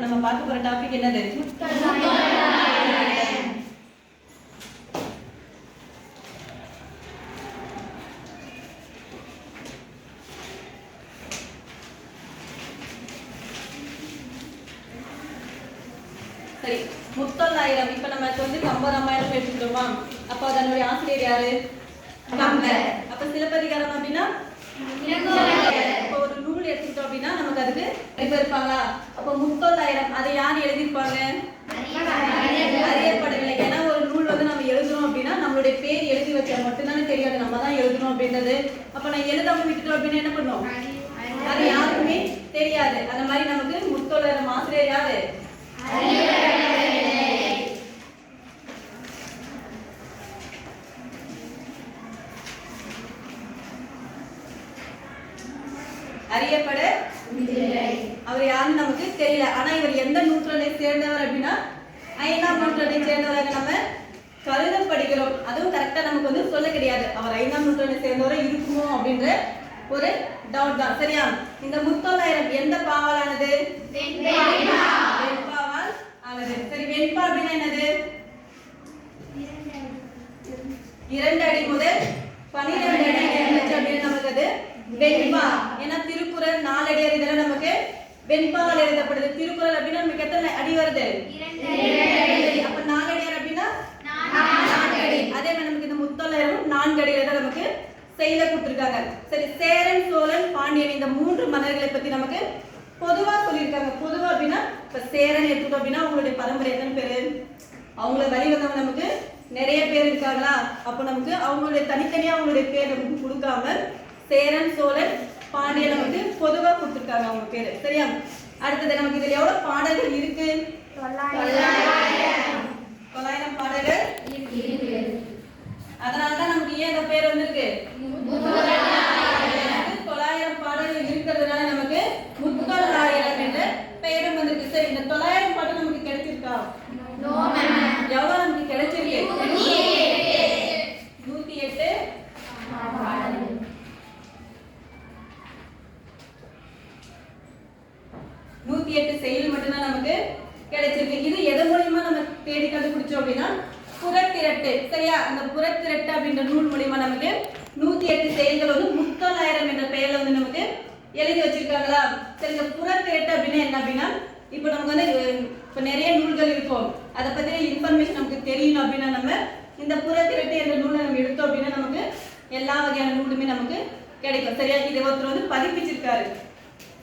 நம்ம பார்க்க போற டாபிக் என்னது? சரி, முத்தொள்ளாயிரம். இப்ப நம்ம கம்பராமாயணம் எடுத்துக்கிட்டோமா? அப்ப அதனுடைய ஆசிரியர் யாரு? கம்பர். அப்ப சிலப்பதிகாரம் அப்படின்னா ஒரு நூல் எடுத்துக்கிட்டோம் அப்படின்னா நமக்கு அதுக்கு இருப்பாங்களா? அப்ப முத்தொள்ளாயிரம் அதை யார் எழுதியிருப்பாங்க? அறியப்படவில்லை. ஏன்னா ஒரு நூல் நம்ம எழுதுறோம் அப்படின்னா நம்மளுடைய பேர் எழுதி வச்சா மட்டும்தானே தெரியாது நம்ம தான் எழுதணும் அப்படின்றது. அப்ப நான் எழுதாம விட்டுட்டோம் அப்படின்னா என்ன பண்ணுவோம்? அது யாருக்குமே தெரியாது. அந்த மாதிரி நமக்கு முத்தொள்ளாயிரம் ஆசிரியர் யாரு? அறியப்படவில்லை. அவர் யாருன்னு நமக்கு தெரியல. ஆனா இவர் எந்த நூற்றாண்டை சேர்ந்தவர் அப்படின்னா 5ஆம் நூற்றாண்டை சேர்ந்தவராக நம்ம கருதப்படுகிறோம். அதுவும் கரெக்டா நமக்கு சொல்ல கிடையாது. அவர் 5ஆம் நூற்றாண்டை சேர்ந்தவரை இருக்குமோ அப்படின்ற ஒரு டவுட் தான். சரியா? இந்த முத்தொள்ளாயிரம் எந்த பாவாலானது? வெண்பாவால் ஆனது. சரி, வெண்பா அப்படின்னா என்னது? 2 அடி முதல் 12 அடி இருந்துச்சு அப்படின்னு நமக்கு அது வெண்பா. ஏன்னா திருக்குறள் 4 அடி இதெல்லாம் நமக்கு வெண்பாவால் எழுதப்படுது. திருக்குறள் அப்படின்னா நமக்கு எத்தனை அடி வருது? 2 அப்ப 4 அடி அப்படின்னா 4 அடி. அதே மாதிரி நமக்கு இந்த முத்தொள்ளாயிரம் 4 அடியில தான் நமக்கு செய்த கொடுத்திருக்காங்க. சரி, சேரன், சோழன், பாண்டியன் இந்த 3 மன்னர்களை பத்தி நமக்கு பொதுவா சொல்லியிருக்காங்க. பொதுவா அப்படின்னா இப்ப சேரன் எடுத்துட்டோம் அப்படின்னா அவங்களுடைய பரம்பரை எத்தனை பேரு? அவங்கள வழி வந்தவங்க நமக்கு நிறைய பேர் இருக்காங்களா? அப்ப நமக்கு அவங்களுடைய தனித்தனியா அவங்களுடைய பேர் நமக்கு கொடுக்காம சேரன், சோழன், பாண்டியன் நமக்கு பொதுவா கொடுத்திருக்காங்க அவங்க பேரு. சரியா? அடுத்தது நமக்கு இதுல எவ்வளவு பாடல்கள் இருக்கு? 900 பாடல்கள் இருக்கு. அதனாலதான் நமக்கு ஏன் இந்த பேர் வந்திருக்கு? 900 பாடல்கள் இருக்கிறதுனால நமக்கு முத்தொள்ளாயிரம் என்ற பெயரும் வந்திருக்கு. சரி, இந்த 900 பாடல் நமக்கு கிடைச்சிருக்கா? எவ்வளவு நமக்கு கிடைச்சிருக்கு? 108 108 செயல் மட்டும்தான் நமக்கு கிடைச்சிருக்கு. இது எது மூலமா நம்ம தேடி கண்டுபிடிச்சோம் அப்படின்னா புறத்திரட்டு. சரியா? அந்த புறத்திரட்டு அப்படின்ற நூல் மூலமா நமக்கு 108 செயல்கள் முத்தொள்ளாயிரம் என்ற பெயர்ல நமக்கு எழுதி வச்சிருக்காங்களா? சரி, இந்த புறத்திரட்டு அப்படின்னா என்ன அப்படின்னா இப்போ நமக்கு இப்ப நிறைய நூல்கள் இருக்கும். அதை பத்தின இன்ஃபர்மேஷன் நமக்கு தெரியணும் அப்படின்னா நம்ம இந்த புறத்திரட்டு என்ற நூலை நம்ம எடுத்தோம் அப்படின்னா நமக்கு எல்லா வகையான நூலுமே நமக்கு கிடைக்கும். சரியா? இதை ஒருத்தர் பதிப்பிச்சிருக்காரு.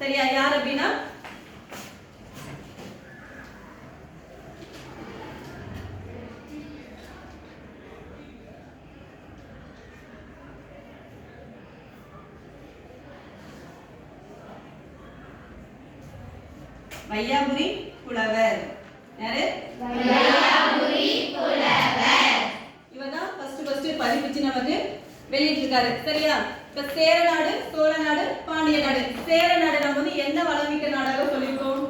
சரியா? யார் அப்படின்னா வையாபுரி புலவர். யாரு? வையாபுரி புலவர். இவதான் ஃபர்ஸ்ட் பதிப்பிச்சு நமக்கு வெளியிட்டிருக்காரு. சரியா? இப்ப சேரநாடு, சோழநாடு, பாண்டிய நாடு. சேரநாடு நம்ம என்ன வளமிக்க நாடாக சொல்லியிருக்கோம்?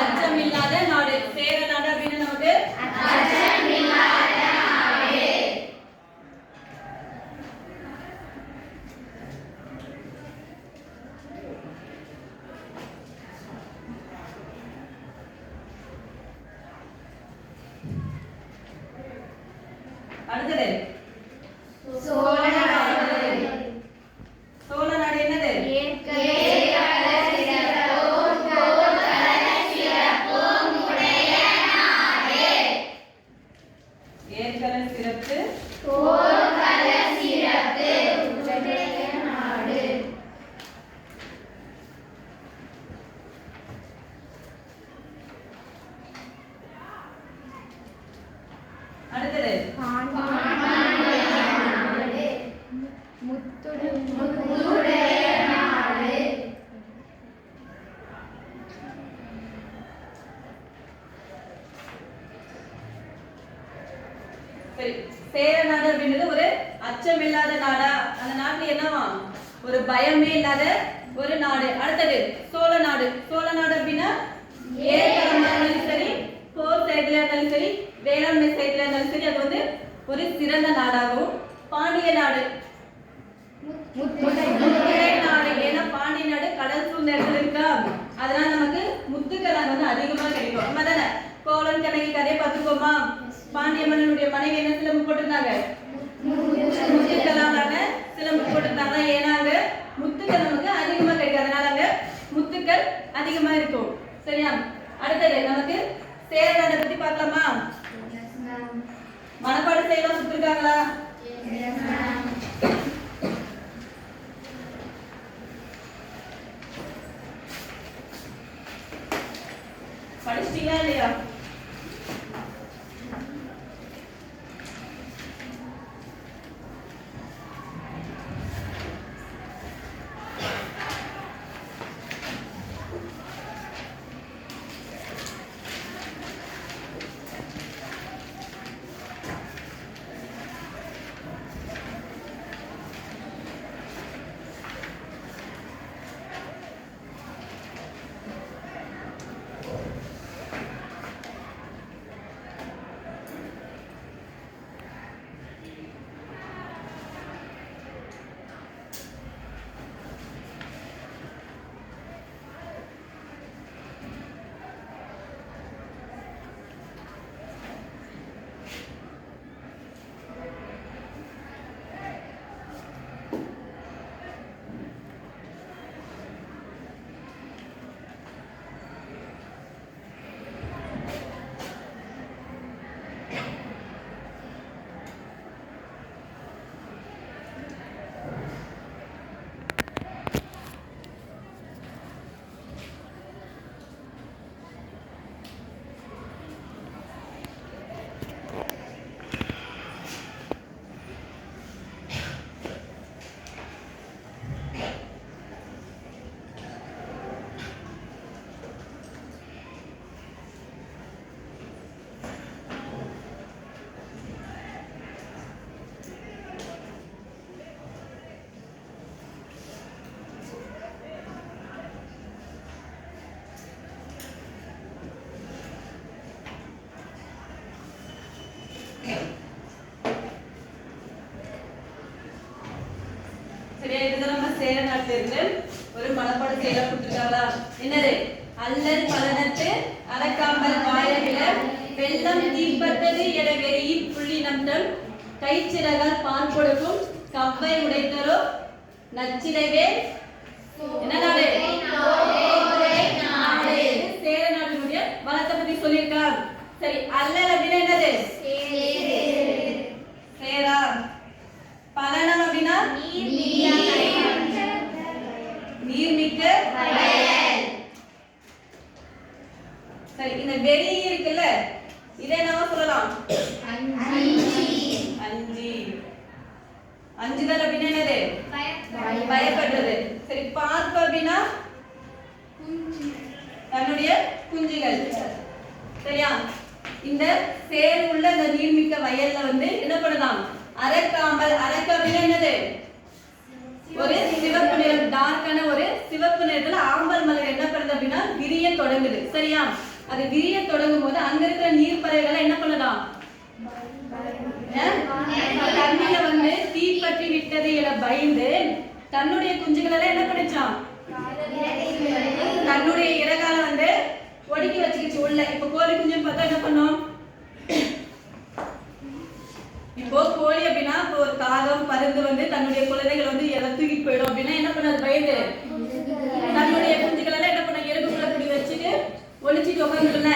அச்சமில்லாத நாடு. சேரநாடு அப்படின்னு நமக்கு அச்சமில்லாத நாடு. அடுத்தது சோழநாடு. சோழநாடு என்னது? ஏற்கல சிறப்பு நாடு. அடுத்தது சேரநாடு அப்படின்றது ஒரு அச்சமில்லாத நாடா? அந்த நாட்டுல என்னவா? ஒரு பயமே இல்லாத ஒரு நாடு. அடுத்தது சோழநாடு. சோழநாடு அப்படின்னா ஏற்களமா இருந்தாலும் சரி, போர் சைட்ல இருந்தாலும் சரி, வேளாண்மை சைட்ல இருந்தாலும் சரி, அது ஒரு சிறந்த நாடாகவும். பாண்டிய நாடு முத்துடை நாடு. ஏன்னா பாண்டிய நாடு கடல் சூழ்ந்த இடத்துல இருக்கா, அதனால நமக்கு அதிகமா கிடைக்கும். நம்ம தானே கோவலன் கண்ணகி கதையை பார்த்துக்கோமா? பாண்டிய மன்னனுடைய மனைவி என்ன சிலம்பு போட்டிருந்தாங்க? முத்துக்களாலான சிலம்பு போட்டிருந்தாங்க. ஏன்னா அங்க முத்துக்கள் நமக்கு அதிகமா கிடைக்கும், அதனால அங்க முத்துக்கள் அதிகமா இருக்கும். சரியா? அடுத்தது நமக்கு சேர நாட்டை பத்தி பார்க்கலாமா? மனப்பாடம் செய்யலாம் கொடுத்துருக்காங்களா? படிச்சிட்டீங்களா இல்லையா? சரியா? இதுதான் நம்ம சேர நாட்டுல இருந்து ஒரு மனப்பாடம் செய்யலாம் கொடுத்துருக்காங்களா? என்னது? அல்லல் பலனத்து அறக்காமல் வாயவில வெள்ளம் தீப்பட்டது என வெறி புள்ளி நம்தம் கைச்சிறகால் பால் கொடுக்கும் கவ்வை உடைத்தரோ நச்சிலைவே என்ன நாடு? சேர நாட்டினுடைய வளத்தை பத்தி சொல்லியிருக்காங்க. சரி, அல்லல் அப்படின்னா என்னது? சேரா. பலனம் அப்படின்னா நீர்மிக்க. சரி, இந்த வெறி இருக்குல்ல, இதை நம்ம சொல்லலாம் அஞ்சி. அஞ்சுதல் அப்படின்னா என்னது? பயப்படுறது. சரி, பார்ப்பு அப்படின்னா தன்னுடைய குஞ்சுகள். சரியா? இந்த சேர் உள்ள இந்த நீர்மிக்க வயல்ல வந்து என்ன பண்ணலாம்? அரக்காம்பல். அரக்க அப்படின்னா என்னது? ஒரு சிவப்பு நிறம், டார்க்கான ஒரு சிவப்பு நிறத்துல ஆம்பல் மலர் என்ன பண்ணுது அப்படின்னா விரிய தொடங்குது. சரியா? அது விரிய தொடங்கும் போது அங்க இருக்கிற நீர் பறவைகள் என்ன பண்ணலாம்? தண்ணியில வந்து தீப்பற்றி விட்டது என பயந்து தன்னுடைய குஞ்சுகள் எல்லாம் என்ன பண்ணிச்சான்? தன்னுடைய இறகால வந்து ஒடுக்கி வச்சுக்கிச்சு உள்ள. இப்ப கோழி குஞ்சுன்னு பார்த்தா என்ன பண்ணோம்? இப்போ கோழி அப்படின்னா இப்போ ஒரு காகம் பருந்து வந்து தன்னுடைய குழந்தைகள் வந்து எல்லாம் தூக்கிட்டு போயிடும் அப்படின்னா என்ன பண்ணாது? பயந்து தன்னுடைய குஞ்சுகள் எல்லாம் என்ன பண்ண இறகுக்குள்ள பிடி வச்சுட்டு ஒளிச்சிட்டு உட்காந்துருல.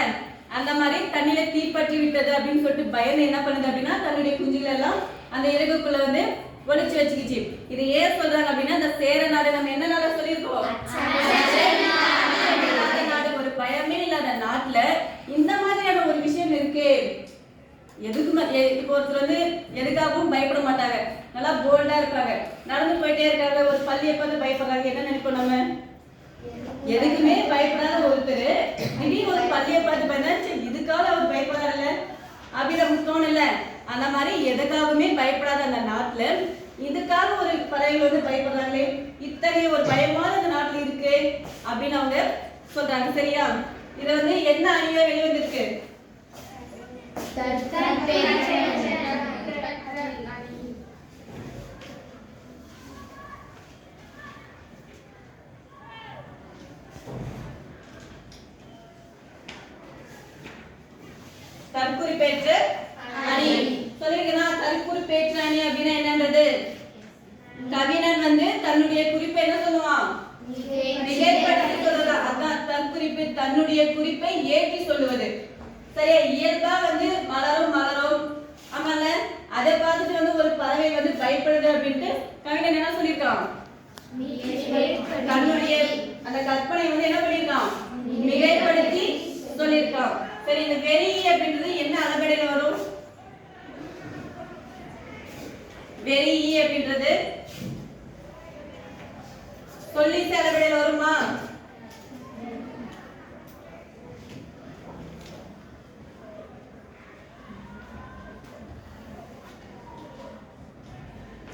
அந்த மாதிரி தண்ணியில தீப்பற்றி விட்டது அப்படின்னு சொல்லிட்டு பயந்து என்ன பண்ணுது அப்படின்னா தன்னுடைய குஞ்சுகள் எல்லாம் அந்த இறகுக்குள்ள வந்து ஒளிச்சு வச்சுக்கிச்சு. இது ஏன் சொல்றாங்க அப்படின்னா இந்த சேர நாடு நம்ம என்ன நாட சொல்லியிருக்கோம்? நாடு. ஒரு பயமே இல்லாத நாட்டுல இந்த மாதிரியான ஒரு விஷயம் இருக்கு. எதுக்குமே இப்போ ஒருத்தர் வந்து எதுக்காகவும் பயப்பட மாட்டாங்க, நல்லா போல்டா இருக்காங்க, நடந்து போயிட்டே இருக்காங்க, ஒரு பள்ளியை பார்த்து பயப்படுறாங்க. என்ன நினைப்போம் நம்ம? எதுக்குமே பயப்படாத ஒருத்தர் திடீர்னு ஒரு பள்ளியை பார்த்து பயந்தா இதுக்காக அவர் பயப்படாதுல்ல அப்படின்னு நமக்கு தோணல. அந்த மாதிரி எதுக்காகவுமே பயப்படாத அந்த நாட்டுல இதுக்காக ஒரு பறவைகள் வந்து பயப்படுறாங்களே, இத்தகைய ஒரு பயமான அந்த நாட்டுல இருக்கு அப்படின்னு அவங்க சொல்றாங்க. சரியா? இதை வந்து என்ன அணியா வெளிவந்திருக்கு? தற்குறிப்பேற்ற அணி. சொல்லிருக்கீங்களா? தற்குறிப்பேற்ற அணி அப்படின்னா என்னன்றது? கவிஞன் வந்து தன்னுடைய குறிப்பை என்ன சொல்லுவான்? மிகைப்படுத்தி சொல்றதா. அதான் தற்குறிப்பு. தன்னுடைய குறிப்பை ஏற்றி சொல்லுவது. சரியா? இயல்பா வந்து மலரும் மலரும் ஆமால அதை பார்த்துட்டு வந்து ஒரு பறவை வந்து பயப்படுது அப்படின்ட்டு கவிஞன் என்ன சொல்லியிருக்கான்? தன்னுடைய அந்த கற்பனை வந்து என்ன பண்ணியிருக்கான்? மிகைப்படுத்தி சொல்லியிருக்கான். சரி, இந்த வெறி அப்படின்றது என்ன அளபெடையில வரும்? வெறி அப்படின்றது சொல்லிசை அளபெடையில வருமா?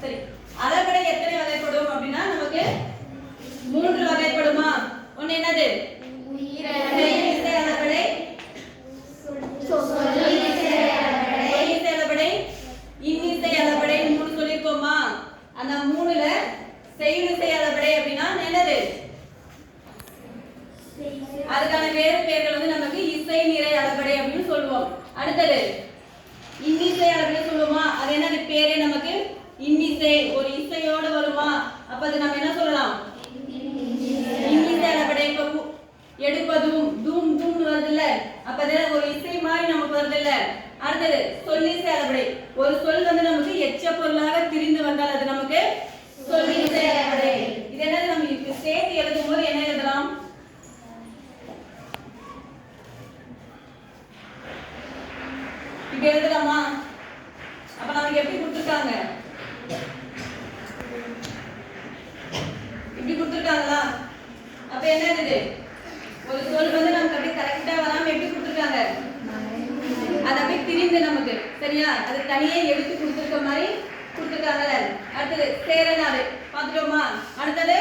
சரி, அளபெடை எத்தனை வகைப்படும் அப்படின்னா நமக்கு 3 வகைப்படுமா? ஒண்ணு என்னது? மெய்யிசை அளபெடை, சொல்லிசை அளபெடை, இன்னிசை அளபெடை 3 சொல்லிருக்கோமா? அந்த 3ல செய்யுளிசை அளபெடை அப்படின்னா என்னது? அதுக்கான வேறு பெயர்கள் வந்து நமக்கு இசை நிறை அளபெடை அப்படின்னு சொல்லுவோம். அடுத்தது இன்னிசை அளபெடை சொல்லுவோமா? அது என்னது பேரே நமக்கு? இன்னிசை. ஒரு இசையோட வருமா? அப்ப அது நம்ம என்ன சொல்லலாம்? இன்னிசை அளபெடை. எடுப்பதும் தூம் தூம் வருது இல்ல, அப்ப அது ஒரு இசை மாதிரி நமக்கு வருது இல்ல. அடுத்தது சொல்லிசை அளபெடை. ஒரு சொல் வந்து நமக்கு எச்ச பொருளாக திரிந்து வந்தால் அது நமக்கு சொல்லிசை அளபெடை. இது என்னது? நம்ம இப்ப சேர்த்து எழுதும் போது என்ன எழுதலாம்? இப்படி எழுதலாமா? அப்ப நமக்கு எப்படி கொடுத்திருக்காங்க? இப்படி கொடுத்திருக்காங்களா? அப்ப என்ன இது? ஒரு சொல் வந்து நமக்கு அப்படியே கரெக்டா வராம எப்படி கொடுத்திருக்காங்க? அது அப்படியே திரிந்து நமக்கு. சரியா? அது தனியே எடுத்து கொடுத்திருக்க மாதிரி கொடுத்திருக்காங்கல்ல. அடுத்தது சேரநாடு பாத்துட்டோமா? அடுத்தது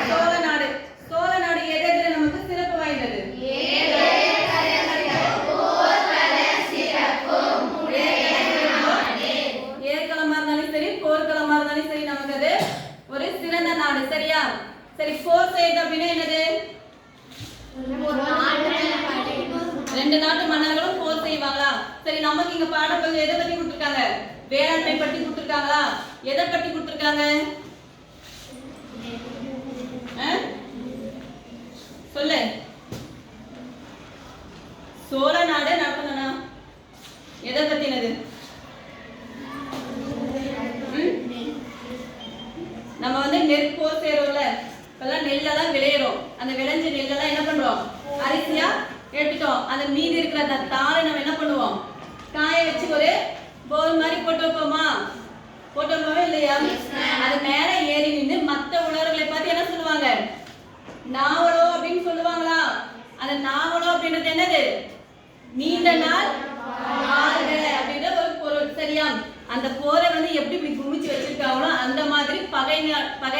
சோழநாடு. சோழநாடு எதுல நமக்கு சிறப்பு வாய்ந்தது? ஏற்களமா இருந்தாலும் சரி, போர்க்களமா இருந்தாலும் சரி, நமக்கு அது ஒரு சிறந்த நாடு. சரியா? சரி, போர் செய்து அப்படின்னா என்னது? 2 நாட்டு மன்னர்களும் போர் செய்வாங்களா? சரி, நமக்கு இங்க பாடப்பகுதி எதை பத்தி கொடுத்திருக்காங்க? வேளாண்மை பத்தி கொடுத்திருக்காங்களா? எதை பத்தி கொடுத்திருக்காங்க? சொல்லு. சோழ நாடு நடத்தணும்னா எதை பத்தினது? நம்ம வந்து நெற்போர் சேரும்ல, இப்பெல்லாம் நெல்லெல்லாம் விளையிறோம். அந்த விளைஞ்ச நெல்லெல்லாம் என்ன பண்றோம்? அரிசியா எடுத்துட்டோம். அந்த மீதி இருக்கிற அந்த தாளை நம்ம என்ன பண்ணுவோம்? காய வச்சு ஒரு போல் மாதிரி போட்டு வைப்போமா? போட்டு வைப்போமா இல்லையா? அது மேல ஏறி நின்று மற்ற உணர்வுகளை பார்த்து என்ன சொல்லுவாங்க? நாவலோ அப்படின்னு சொல்லுவாங்களா? அந்த நாவலோ அப்படின்றது என்னது? நீண்ட நாள் அப்படின்ற ஒரு பொருள். சரியா? அந்த போரை வந்து எப்படி இப்படி குமிச்சு வச்சிருக்காங்களோ அந்த மாதிரி பகை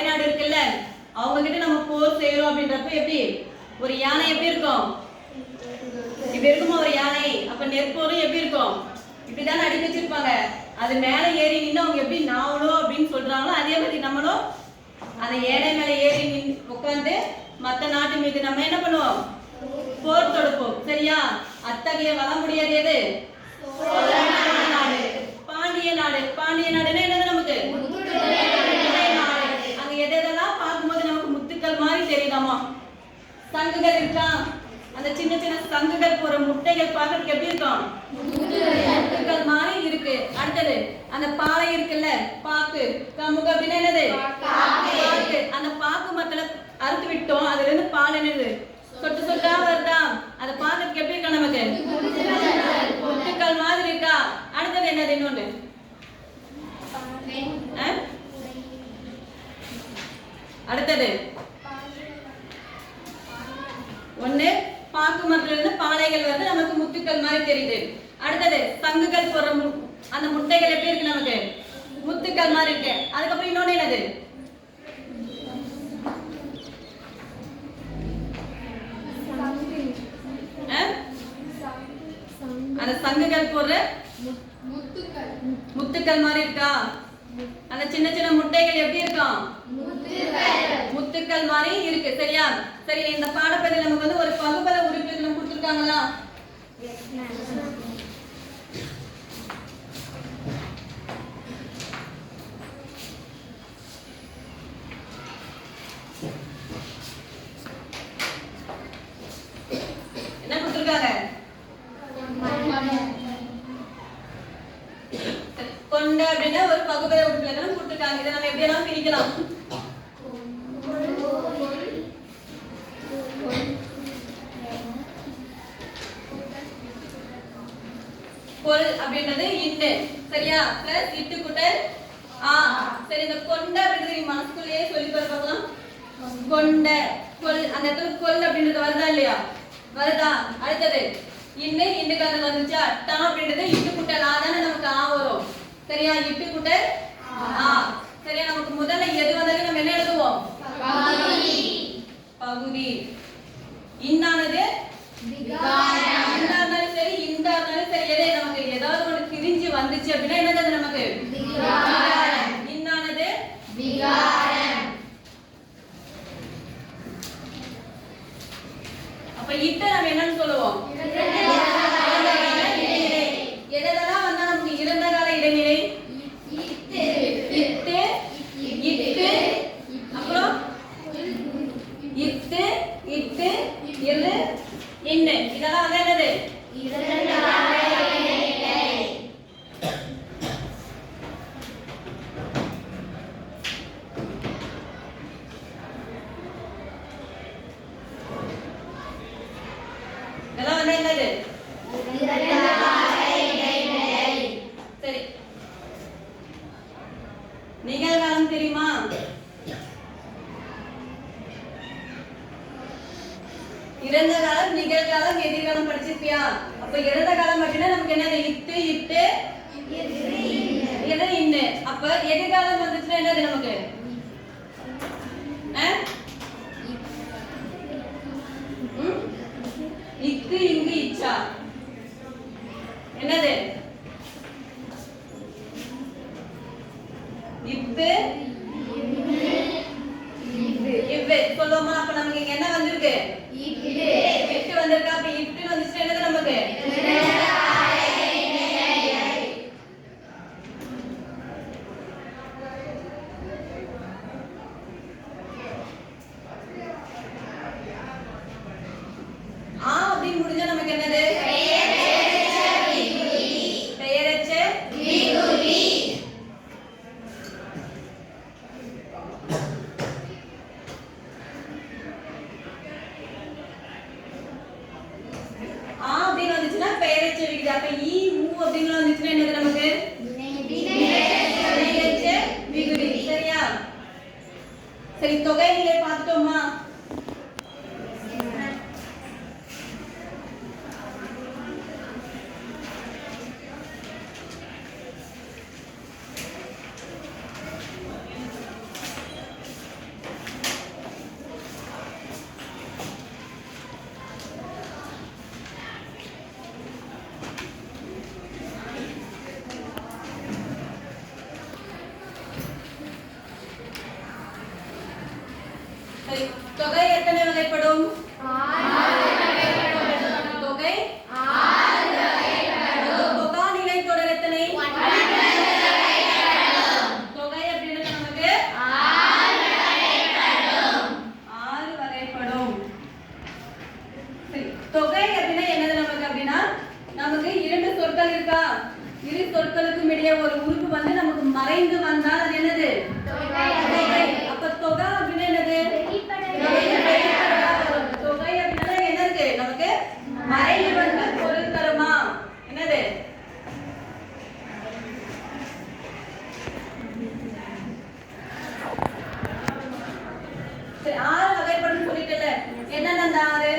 நாடு இருக்குல்ல, அவங்க கிட்ட நம்ம போர் செய்யறோம் அப்படின்றப்ப எப்படி ஒரு யானை எப்படி இருக்கும்? இப்படி இருக்குமா ஒரு யானை? அப்ப நெற்போரும் எப்படி இருக்கும்? இப்படிதான் அடி வச்சிருப்பாங்க. அது மேல ஏறி நின்று அவங்க எப்படி நாவலோ அப்படின்னு சொல்றாங்களோ அதே மாதிரி நம்மளும் அந்த ஏடை மேல ஏறி நின்று உட்காந்து மற்ற நாட்டு மீது நம்ம என்ன பண்ணுவோம்? போர் தொடுப்போம். சரியா? அத்தகைய வளமுடையது எது? நாடு. பாண்டிய நாடு. பாண்டிய நாடுன்னா என்னது நமக்கு? அங்க எதெல்லாம் பார்க்கும்போது நமக்கு முத்துக்கள் மாதிரி தெரியுதாமா? சங்குகள் இருக்கா? அந்த சின்ன சின்ன சங்குகள் போற முட்டைகள் பார்க்கறதுக்கு எப்படி இருக்கும்? முத்துக்கள் மாதிரி இருக்கு. அடுத்தது அந்த பாலை இருக்குல்ல, பாக்கு. கமுக அப்படின்னா என்னது? பாக்கு. அந்த பாக்கு மரத்துல அறுத்து விட்டோம், அதுல இருந்து பால் என்னது? சொட்டு சொட்டா வருதா? அதை பார்க்கறதுக்கு எப்படி இருக்கா நமக்கு? முத்துக்கள் மாதிரி இருக்கா? அடுத்தது என்னது? இன்னொன்னு அடுத்தது ஒண்ணு பாக்கு மரத்துல இருந்து பாலைகள் வந்து நமக்கு முத்துக்கள் மாதிரி தெரியுது. அடுத்தது சங்குகள் போற அந்த முட்டைகள் எப்படி இருக்கு? நமக்கு முத்துக்கள் மாதிரி இருக்கு. அதுக்கப்புறம் இன்னொன்னு என்னது? அந்த சங்குகள் போற முத்துக்கள் மாதிரி இருக்கா? அந்த சின்ன சின்ன முட்டைகள் எப்படி இருக்கும்? முத்துக்கள் மாதிரி இருக்கு. சரியா? சரி, இந்த பாடப்பகுதியில் நமக்கு வந்து ஒரு பகுபத உறுப்பினர் கொடுத்திருக்காங்களா? எல்லாம் பிரிக்கலாம். கொல் அப்படின்றது இன்னு சரியா பிளஸ் இட்டு கூட்டல் ஆ. சரி இந்த கொண்ட அப்படின்றது மனசுக்குள்ளேயே சொல்லி பார்க்கலாம். கொண்ட கொல் அந்த இடத்துல கொல் அப்படின்றது வருதா இல்லையா? வருதா? அடுத்தது இன்னு இன்னுக்கான வந்துச்சா? டா அப்படின்றது இட்டு கூட்டல் ஆ தானே நமக்கு ஆ வரும் சரியா? இட்டு கூட்டல் ஆ சரியா? நமக்கு முதல்ல எது வந்தாலும் நம்ம என்ன எழுதுவோம்? பகுதி. பகுதி. இன்னானது விகாரம். இன்னானாலும் சரி இந்தானாலும் சரி எதே நமக்கு ஏதாவது ஒன்று பிரிஞ்சு வந்துச்சு அப்படின்னா என்னது நமக்கு? விகாரம். இன்னானது விகாரம். அப்ப இட்ட நம்ம என்னன்னு சொல்லுவோம்? எதெல்லாம் வந்தா நமக்கு இறந்த கால இடைநிலை? இட்டு இட்டு இட்டு அப்புறம் இட்டு இட்டு இரு இன்னு இதெல்லாம் வந்து என்னது? இறந்த கால இடைநிலை. இதெல்லாம் வந்து என்னது? சரி நிகழ்காலம் தெரியுமா? இறந்த காலம் நிகழ்காலம் எதிர்காலம் படிச்சிருப்பியா? அப்ப இறந்த காலம் அப்படின்னா நமக்கு என்னது? இட்டு இட்டு இரு இன்னு. அப்ப எதிர்காலம் வந்துச்சுன்னா என்னது நமக்கு? இக்கு இங்கு இச்சா என்னது? இப்பு இவ்வு சொல்லுவோமா? அப்ப நமக்கு இங்க என்ன வந்திருக்கு? இட்டு வந்திருக்கா? அப்ப இட்டு வந்துச்சுன்னா என்னது நமக்கு? ஆ அப்படின்னு முடிஞ்சா நமக்கு என்னது? பெயரச்ச விகுதி. ஆ அப்படின்னு வந்துச்சுன்னா பெயரச்ச விகுதி. அப்ப ஈ ஊ அப்படின்னு வந்துச்சுன்னா என்னது நமக்கு? வினையச்ச விகுதி. சரியா? சரி தொகை நிலை பார்த்துட்டோமா? சரி தொகை எத்தனை வகைப்படும்? தொகை தொகா நிலை தொடர் எத்தனை? தொகை அப்படின்றது நமக்கு 6 வகைப்படும். சரி தொகை அப்படின்னா என்னது நமக்கு அப்படின்னா நமக்கு 2 சொற்கள் இருக்கா? இரு சொற்களுக்கும் இடையே ஒரு உறுப்பு வந்து நமக்கு மறைந்து வந்தால் அது என்னது? தொகை. அப்ப தொகை அப்படின்னா என்னது? தொகை அப்படின்னா என்ன இருக்கு நமக்கு? மறைந்து வந்த பொருள் தருமா? என்னது? சரி 6 வகைப்படும் சொல்லிட்டல. என்னென்ன அந்த 6?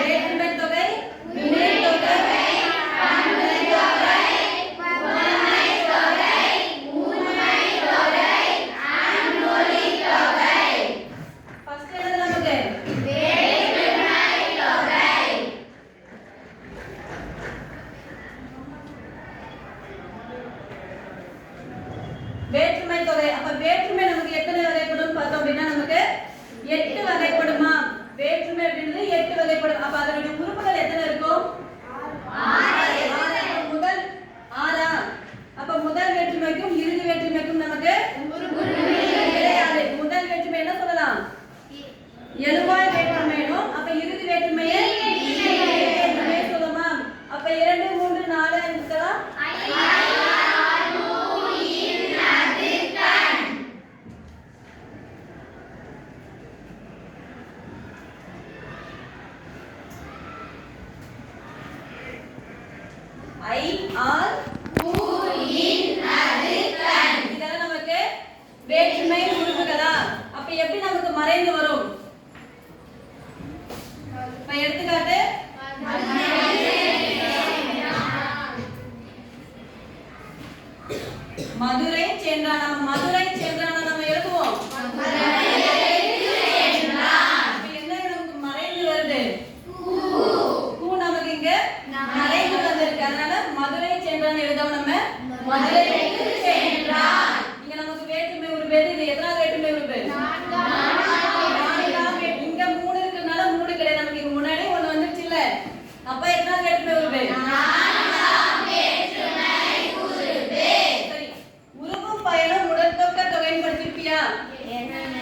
வேற்றுமை தொகை, வினை தொகை, ஃபர்ஸ்ட் என்னது நமக்கு? வேற்றுமை தொகை. அப்ப வேற்றுமை நமக்கு எத்தனை வகைப்படும் பார்த்தோம் அப்படின்னா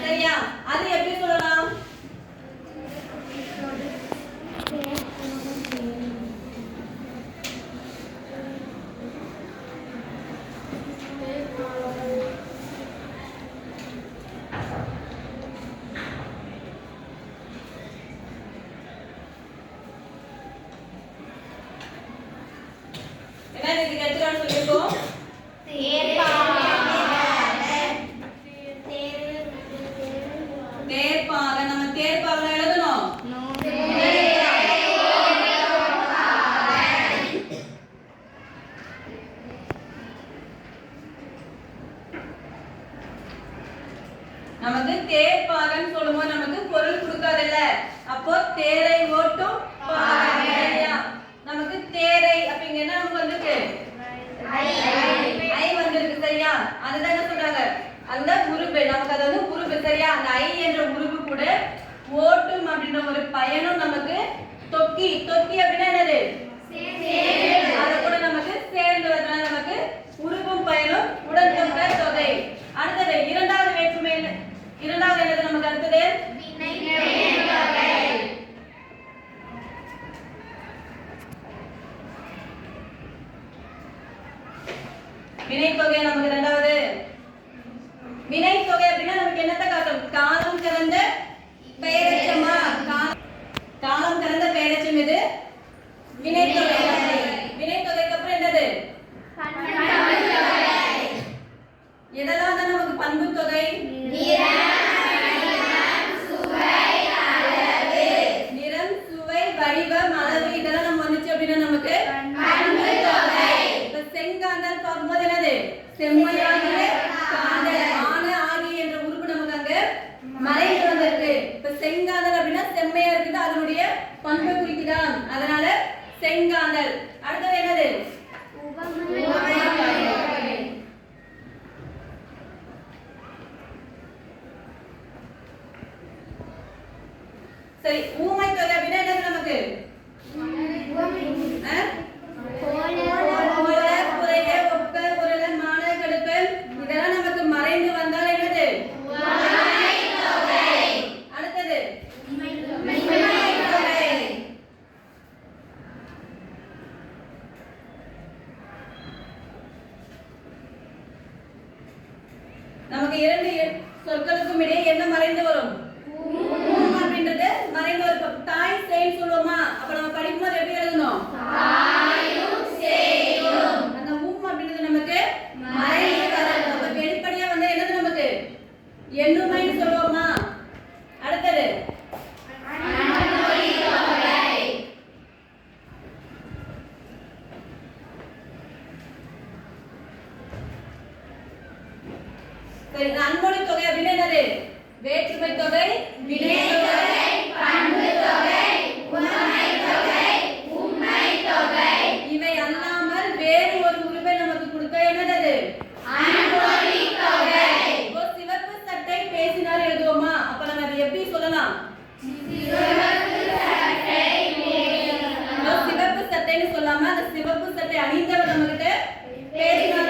சரியா? அது எப்படி சொல்லலாம்? என்ன இதுக்கு எடுத்துக்காட்டு சொல்லிருக்கோம்? தேர்ப்பாக. நம்ம தேர்ப்பாக எழுதணும். நமக்கு தேர்ப்பாகன்னு சொல்லும்போது நமக்கு பொருள் கொடுக்காதுல்ல, அப்போ தேரை ஓட்டும் பாகை. நமக்கு தேரை அப்படிங்க என்ன நமக்கு வந்திருக்கு? ஐ வந்திருக்கு. சரியா? அதுதான் என்ன சொல்றாங்க, அந்த உருபு. நமக்கு அது வந்து உருபு. சரியா? அந்த ஐ என்ற உருபு கூட ஓட்டும் அப்படின்ற ஒரு பயனும் நமக்கு தொக்கி. தொக்கி அப்படின்னா என்னது? அத கூட நமக்கு சேர்ந்து வரதுனால நமக்கு உருபும் பயனும் உடன் தொட்ட தொகை. அடுத்தது இரண்டாவது வேற்றுமை. இரண்டாவது என்னது நமக்கு அடுத்தது? வினைத்தொகை. நமக்கு இரண்டாவது வினைத்தொகை அப்படின்னா நமக்கு என்னத்த காட்டும்? காலம் கடந்த பெயரெச்சமா? காலம் கடந்த பெயரெச்சம் இது வினைத்தொகை. வினைத்தொகைக்கு அப்புறம் என்னது? எதெல்லாம் தான் நமக்கு பண்பு தொகை? நிறம், சுவை, வடிவம், அளவு இதெல்லாம் நம்ம வந்துச்சு அப்படின்னா நமக்கு பண்பு தொகை. இப்ப செங்காந்தல் பார்க்கும்போது என்னது? செம்மையானது காந்தல். ஆன ஆகி என்ற உறுப்பு நமக்கு அங்க மறைந்து வந்திருக்கு. இப்ப செங்காந்தல் அப்படின்னா செம்மையா இருக்குது, அதனுடைய பண்பை குறிக்குதான், அதனால செங்காந்தல். அடுத்தது என்னது? சரி, ஊமை தொகை அப்படின்னா என்னது நமக்கு? குறைய, ஒப்ப, உரல, மான, கடுப்பு இதெல்லாம் நமக்கு மறைந்து வந்தால் என்னது? அடுத்தது நமக்கு இரண்டு சொற்களுக்கும் இடையே என்ன மறைந்து வரும்? அப்படின்றது மறைந்து வரும். தாய் சேய் சொல்லுவோமா? அப்ப நம்ம படிக்கும்போது எப்படி எழுதணும்? அந்த அப்படின்றது நமக்கு மறைந்து வரும். அப்ப வெளிப்படையா வந்து என்னது நமக்கு? எண்ணுமைன்னு சொல்லுவோமா? அடுத்தது சரி, அன்மொழி தொகை அப்படின்னா என்னது? வேற்றுமை தொகை, வினை தொகை, பண்பு தொகை, உவமை தொகை, உம்மை தொகை. இவை அல்லாமல் வேறு ஒரு உருவை நமக்கு கொடுக்க என்னது? அன்மொழி தொகை. இப்போ சிவப்பு சட்டை பேசினார் எழுதுவோமா? அப்ப நம்ம அதை எப்படி சொல்லலாம்? சிவப்பு சட்டைன்னு சொல்லாம அந்த சிவப்பு சட்டை அணிந்தவர் நம்ம கிட்ட பேசினார்